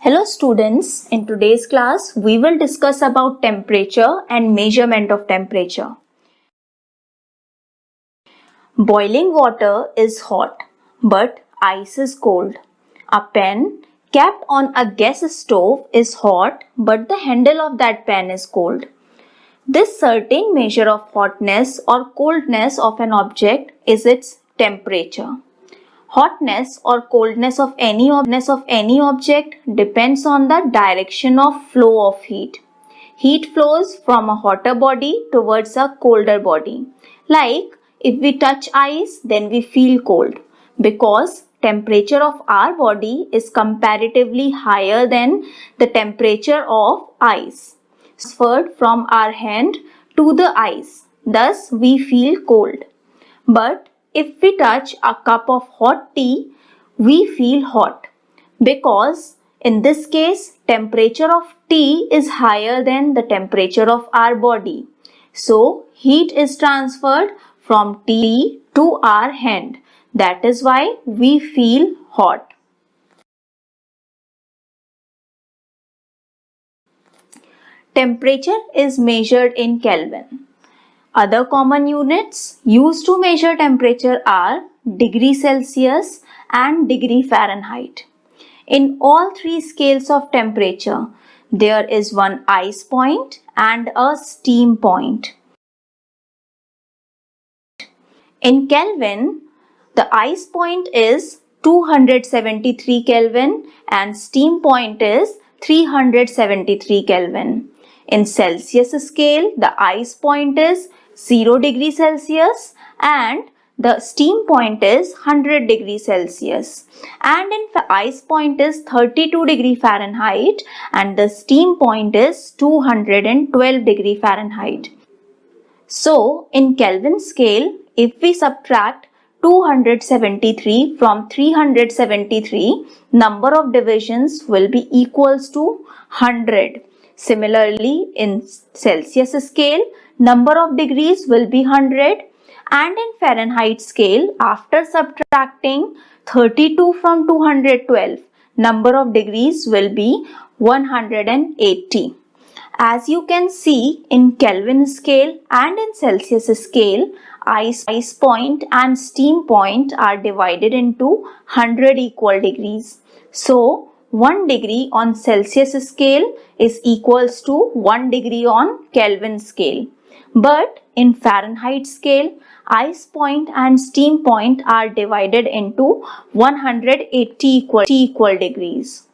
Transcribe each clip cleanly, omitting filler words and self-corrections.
Hello students, in today's class we will discuss about temperature and measurement of temperature. Boiling water is hot but ice is cold. A pan kept on a gas stove is hot but the handle of that pan is cold. This certain measure of hotness or coldness of an object is its temperature. Hotness or coldness of any object depends on the direction of flow of heat. Heat flows from a hotter body towards a colder body. Like if we touch ice, then we feel cold because temperature of our body is comparatively higher than the temperature of ice. Transferred from our hand to the ice. Thus we feel cold. But if we touch a cup of hot tea, we feel hot because in this case temperature of tea is higher than the temperature of our body. So heat is transferred from tea to our hand. That is why we feel hot. Temperature is measured in Kelvin. Other common units used to measure temperature are degree Celsius and degree Fahrenheit. In all three scales of temperature, there is one ice point and a steam point. In Kelvin, the ice point is 273 Kelvin and steam point is 373 Kelvin. In Celsius scale, the ice point is 0 degree Celsius and the steam point is 100 degree Celsius. And in ice point is 32 degree Fahrenheit and the steam point is 212 degree Fahrenheit. So, in Kelvin scale, if we subtract 273 from 373, number of divisions will be equals to 100. Similarly, in Celsius scale, number of degrees will be 100 and in Fahrenheit scale, after subtracting 32 from 212, number of degrees will be 180. As you can see, in Kelvin scale and in Celsius scale, ice point and steam point are divided into 100 equal degrees. So, 1 degree on Celsius scale is equals to 1 degree on Kelvin scale. But in Fahrenheit scale, ice point and steam point are divided into 180 equal degrees.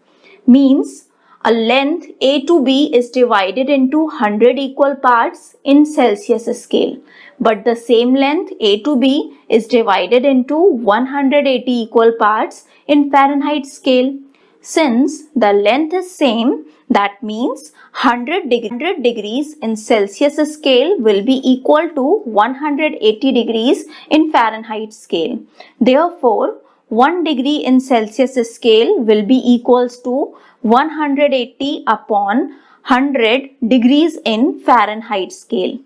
Means a length A to B is divided into 100 equal parts in Celsius scale. But the same length A to B is divided into 180 equal parts in Fahrenheit scale. Since the length is same, that means 100 degrees in Celsius scale will be equal to 180 degrees in Fahrenheit scale. Therefore, 1 degree in Celsius scale will be equals to 180 upon 100 degrees in Fahrenheit scale.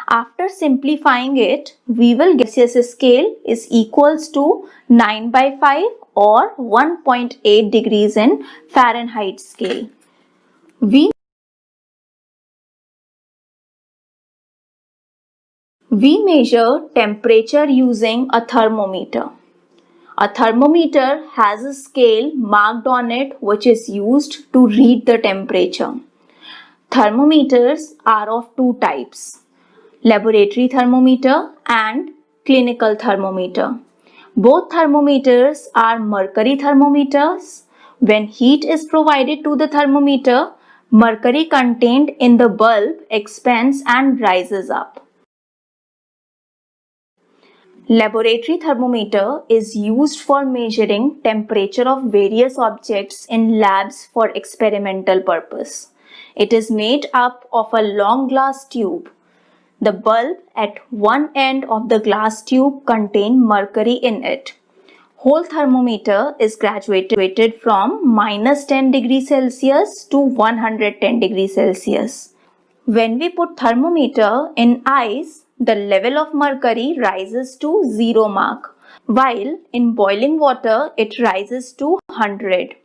After simplifying it, we will get Celsius scale is equals to 9 by 5 or 1.8 degrees in Fahrenheit scale. We measure temperature using a thermometer. A thermometer has a scale marked on it which is used to read the temperature. Thermometers are of two types: laboratory thermometer and clinical thermometer. Both thermometers are mercury thermometers. When heat is provided to the thermometer, mercury contained in the bulb expands and rises up. Laboratory thermometer is used for measuring temperature of various objects in labs for experimental purpose. It is made up of a long glass tube. The bulb at one end of the glass tube contains mercury in it. Whole thermometer is graduated from -10 degrees Celsius to 110 degrees Celsius. When we put thermometer in ice, the level of mercury rises to 0 mark, while in boiling water it rises to 100.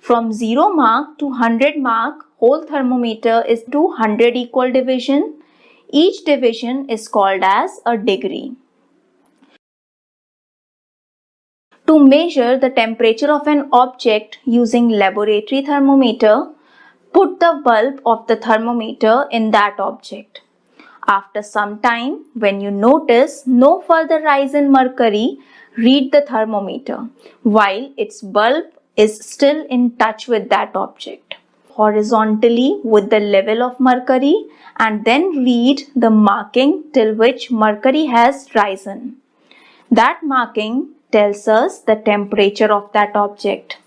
From 0 mark to 100 mark, whole thermometer is 200 equal division. Each division is called as a degree. To measure the temperature of an object using laboratory thermometer, put the bulb of the thermometer in that object. After some time, when you notice no further rise in mercury, read the thermometer while its bulb is still in touch with that object horizontally with the level of mercury, and then read the marking till which mercury has risen. That marking tells us the temperature of that object.